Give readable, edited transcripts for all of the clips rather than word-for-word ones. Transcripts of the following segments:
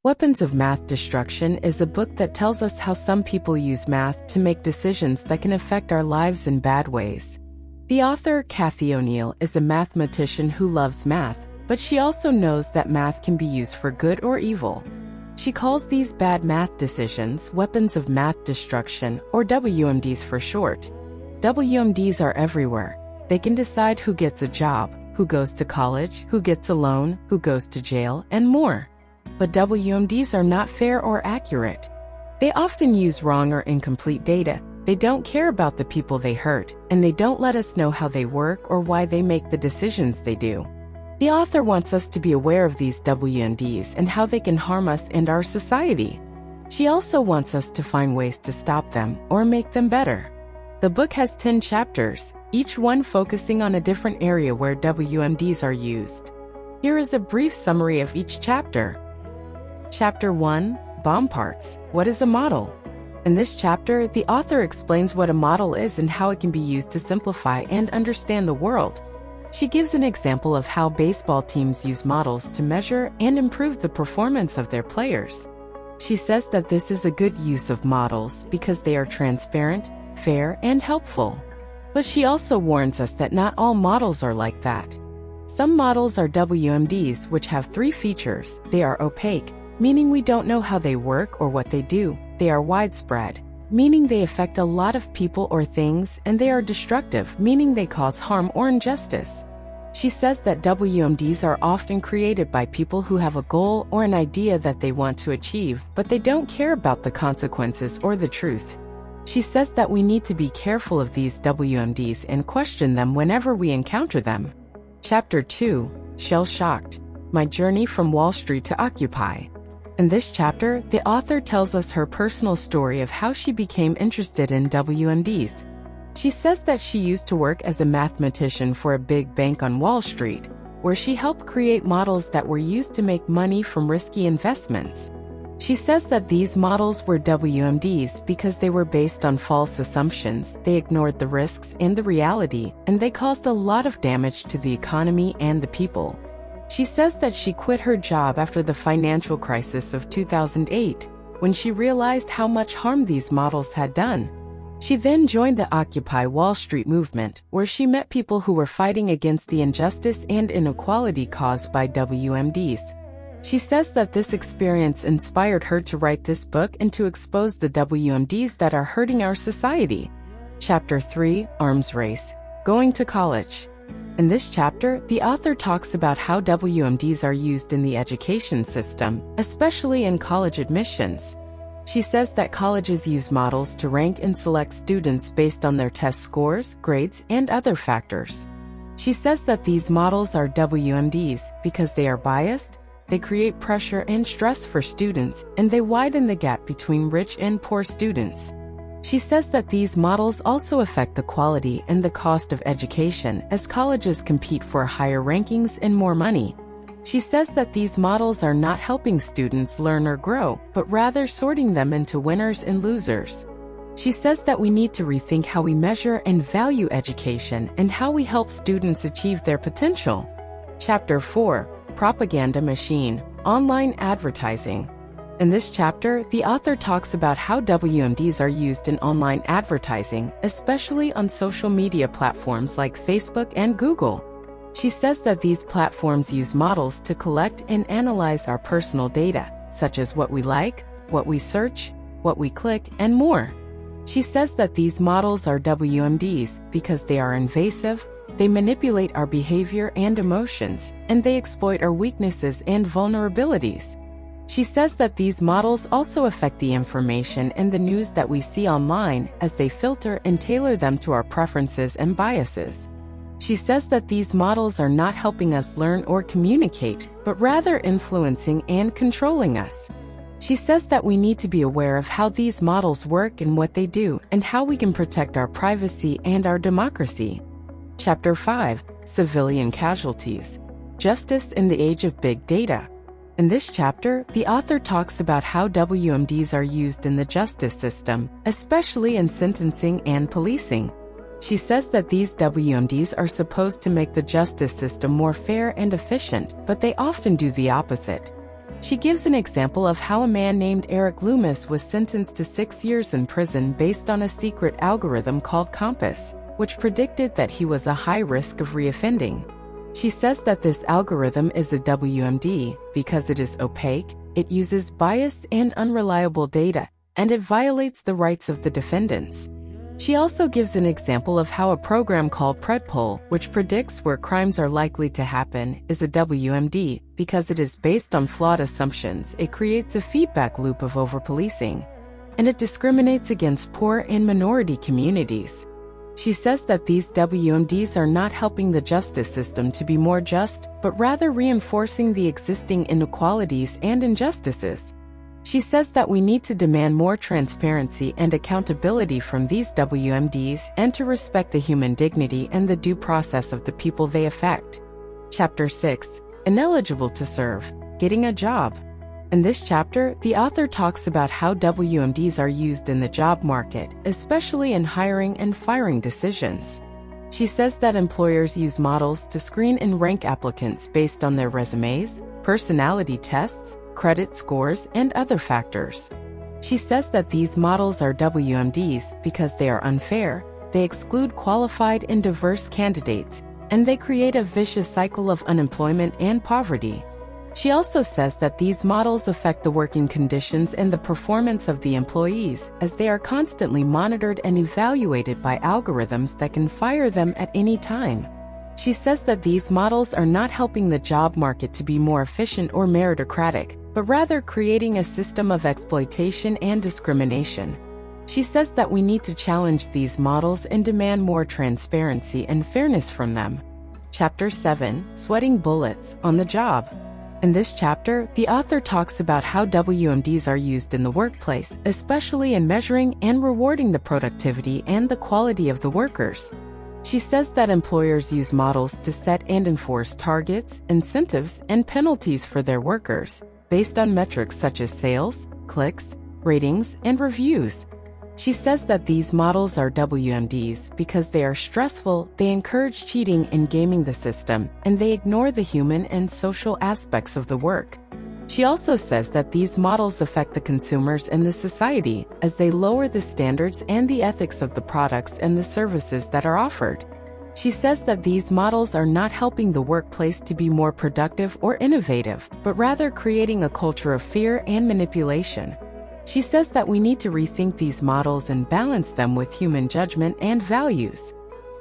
Weapons of Math Destruction is a book that tells us how some people use math to make decisions that can affect our lives in bad ways. The author, Cathy O'Neil, is a mathematician who loves math, but she also knows that math can be used for good or evil. She calls these bad math decisions weapons of math destruction, or WMDs for short. WMDs are everywhere. They can decide who gets a job, who goes to college, who gets a loan, who goes to jail, and more. But WMDs are not fair or accurate. They often use wrong or incomplete data. They don't care about the people they hurt, and they don't let us know how they work or why they make the decisions they do. The author wants us to be aware of these WMDs and how they can harm us and our society. She also wants us to find ways to stop them or make them better. The book has 10 chapters, each one focusing on a different area where WMDs are used. Here is a brief summary of each chapter. Chapter 1, Bomb Parts. What is a model? In this chapter, the author explains what a model is and how it can be used to simplify and understand the world. She gives an example of how baseball teams use models to measure and improve the performance of their players. She says that this is a good use of models because they are transparent, fair, and helpful. But she also warns us that not all models are like that. Some models are WMDs, which have 3 features. They are opaque, meaning we don't know how they work or what they do. They are widespread, meaning they affect a lot of people or things, and they are destructive, meaning they cause harm or injustice. She says that WMDs are often created by people who have a goal or an idea that they want to achieve, but they don't care about the consequences or the truth. She says that we need to be careful of these WMDs and question them whenever we encounter them. Chapter 2, Shell-Shocked. My Journey from Wall Street to Occupy. In this chapter, the author tells us her personal story of how she became interested in WMDs. She says that she used to work as a mathematician for a big bank on Wall Street, where she helped create models that were used to make money from risky investments. She says that these models were WMDs because they were based on false assumptions, they ignored the risks and the reality, and they caused a lot of damage to the economy and the people. She says that she quit her job after the financial crisis of 2008, when she realized how much harm these models had done. She then joined the Occupy Wall Street movement, where she met people who were fighting against the injustice and inequality caused by WMDs. She says that this experience inspired her to write this book and to expose the WMDs that are hurting our society. Chapter 3, Arms Race. Going to College. In this chapter, the author talks about how WMDs are used in the education system, especially in college admissions. She says that colleges use models to rank and select students based on their test scores, grades, and other factors. She says that these models are WMDs because they are biased, they create pressure and stress for students, and they widen the gap between rich and poor students. She says that these models also affect the quality and the cost of education as colleges compete for higher rankings and more money. She says that these models are not helping students learn or grow, but rather sorting them into winners and losers. She says that we need to rethink how we measure and value education and how we help students achieve their potential. Chapter 4, Propaganda Machine. Online Advertising. In this chapter, the author talks about how WMDs are used in online advertising, especially on social media platforms like Facebook and Google. She says that these platforms use models to collect and analyze our personal data, such as what we like, what we search, what we click, and more. She says that these models are WMDs because they are invasive, they manipulate our behavior and emotions, and they exploit our weaknesses and vulnerabilities. She says that these models also affect the information and the news that we see online as they filter and tailor them to our preferences and biases. She says that these models are not helping us learn or communicate, but rather influencing and controlling us. She says that we need to be aware of how these models work and what they do, and how we can protect our privacy and our democracy. Chapter 5, Civilian Casualties. Justice in the Age of Big Data. In this chapter, the author talks about how WMDs are used in the justice system, especially in sentencing and policing. She says that these WMDs are supposed to make the justice system more fair and efficient, but they often do the opposite. She gives an example of how a man named Eric Loomis was sentenced to 6 years in prison based on a secret algorithm called Compass, which predicted that he was a high risk of reoffending. She says that this algorithm is a WMD because it is opaque, it uses biased and unreliable data, and it violates the rights of the defendants. She also gives an example of how a program called Predpol, which predicts where crimes are likely to happen, is a WMD because it is based on flawed assumptions. It creates a feedback loop of over-policing, and it discriminates against poor and minority communities. She says that these WMDs are not helping the justice system to be more just, but rather reinforcing the existing inequalities and injustices. She says that we need to demand more transparency and accountability from these WMDs and to respect the human dignity and the due process of the people they affect. Chapter 6. Ineligible to serve. Getting a job. In this chapter, the author talks about how WMDs are used in the job market, especially in hiring and firing decisions. She says that employers use models to screen and rank applicants based on their resumes, personality tests, credit scores, and other factors. She says that these models are WMDs because they are unfair, they exclude qualified and diverse candidates, and they create a vicious cycle of unemployment and poverty. She also says that these models affect the working conditions and the performance of the employees, as they are constantly monitored and evaluated by algorithms that can fire them at any time. She says that these models are not helping the job market to be more efficient or meritocratic, but rather creating a system of exploitation and discrimination. She says that we need to challenge these models and demand more transparency and fairness from them. Chapter 7. Sweating bullets on the job. In this chapter, the author talks about how WMDs are used in the workplace, especially in measuring and rewarding the productivity and the quality of the workers. She says that employers use models to set and enforce targets, incentives, and penalties for their workers, based on metrics such as sales, clicks, ratings, and reviews. She says that these models are WMDs because they are stressful, they encourage cheating and gaming the system, and they ignore the human and social aspects of the work. She also says that these models affect the consumers and the society, as they lower the standards and the ethics of the products and the services that are offered. She says that these models are not helping the workplace to be more productive or innovative, but rather creating a culture of fear and manipulation. She says that we need to rethink these models and balance them with human judgment and values.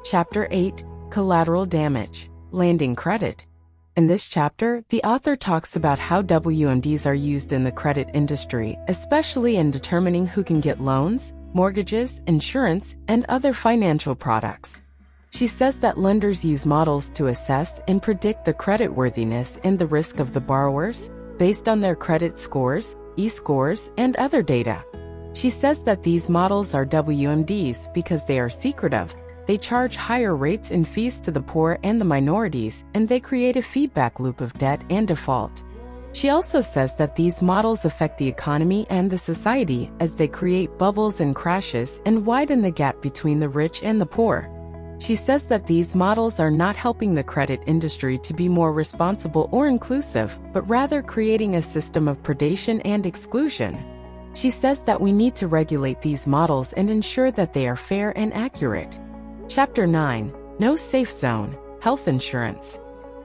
Chapter 8. Collateral damage. Landing credit. In this chapter, the author talks about how WMDs are used in the credit industry, especially in determining who can get loans, mortgages, insurance, and other financial products. She says that lenders use models to assess and predict the creditworthiness and the risk of the borrowers, based on their credit scores, e-scores, and other data. She says that these models are WMDs because they are secretive. They charge higher rates and fees to the poor and the minorities, and they create a feedback loop of debt and default. She also says that these models affect the economy and the society, as they create bubbles and crashes and widen the gap between the rich and the poor. She says that these models are not helping the credit industry to be more responsible or inclusive, but rather creating a system of predation and exclusion. She says that we need to regulate these models and ensure that they are fair and accurate. Chapter 9. No Safe Zone. Health Insurance.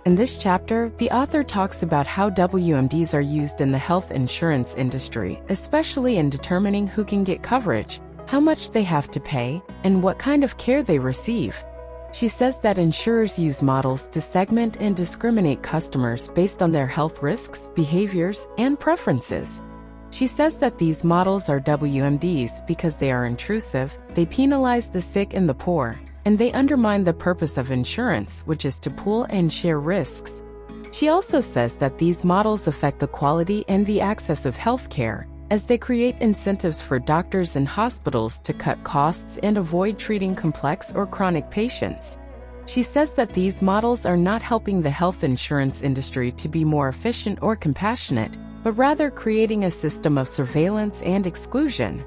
In this chapter, the author talks about how WMDs are used in the health insurance industry, especially in determining who can get coverage, how much they have to pay, and what kind of care they receive. She says that insurers use models to segment and discriminate customers based on their health risks, behaviors, and preferences. She says that these models are WMDs because they are intrusive, they penalize the sick and the poor, and they undermine the purpose of insurance, which is to pool and share risks. She also says that these models affect the quality and the access of health care, as they create incentives for doctors and hospitals to cut costs and avoid treating complex or chronic patients. She says that these models are not helping the health insurance industry to be more efficient or compassionate, but rather creating a system of surveillance and exclusion.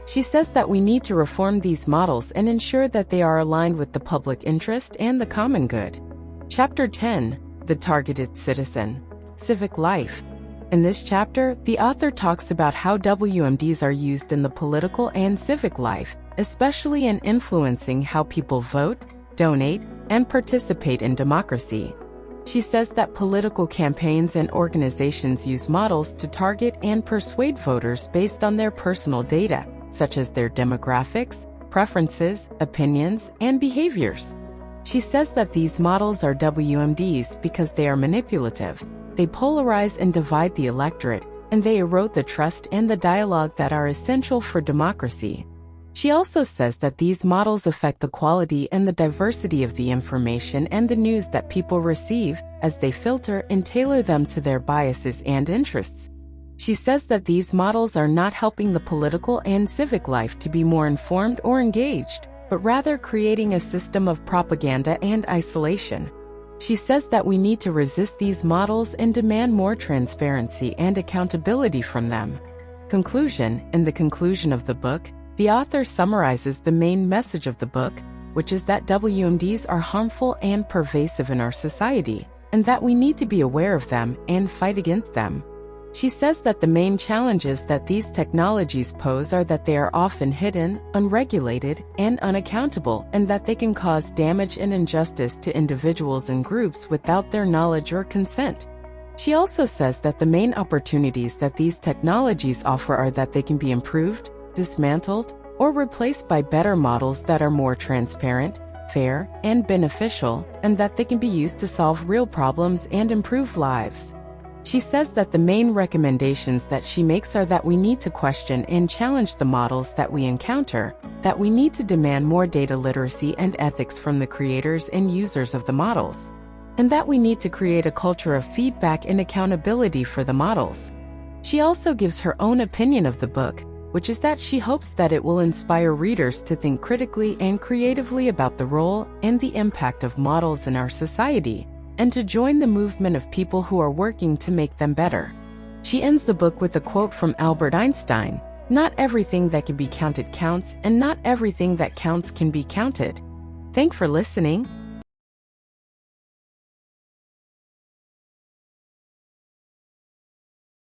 She says that we need to reform these models and ensure that they are aligned with the public interest and the common good. Chapter 10. The Targeted Citizen. Civic Life. In this chapter, the author talks about how WMDs are used in the political and civic life, especially in influencing how people vote, donate, and participate in democracy. She says that political campaigns and organizations use models to target and persuade voters based on their personal data, such as their demographics, preferences, opinions, and behaviors. She says that these models are WMDs because they are manipulative, they polarize and divide the electorate, and they erode the trust and the dialogue that are essential for democracy. She also says that these models affect the quality and the diversity of the information and the news that people receive, as they filter and tailor them to their biases and interests. She says that these models are not helping the political and civic life to be more informed or engaged, but rather creating a system of propaganda and isolation. She says that we need to resist these models and demand more transparency and accountability from them. Conclusion: in the conclusion of the book, the author summarizes the main message of the book, which is that WMDs are harmful and pervasive in our society, and that we need to be aware of them and fight against them. She says that the main challenges that these technologies pose are that they are often hidden, unregulated, and unaccountable, and that they can cause damage and injustice to individuals and groups without their knowledge or consent. She also says that the main opportunities that these technologies offer are that they can be improved, dismantled, or replaced by better models that are more transparent, fair, and beneficial, and that they can be used to solve real problems and improve lives. She says that the main recommendations that she makes are that we need to question and challenge the models that we encounter, that we need to demand more data literacy and ethics from the creators and users of the models, and that we need to create a culture of feedback and accountability for the models. She also gives her own opinion of the book, which is that she hopes that it will inspire readers to think critically and creatively about the role and the impact of models in our society, and to join the movement of people who are working to make them better. She ends the book with a quote from Albert Einstein: "Not everything that can be counted counts, and not everything that counts can be counted." Thanks for listening.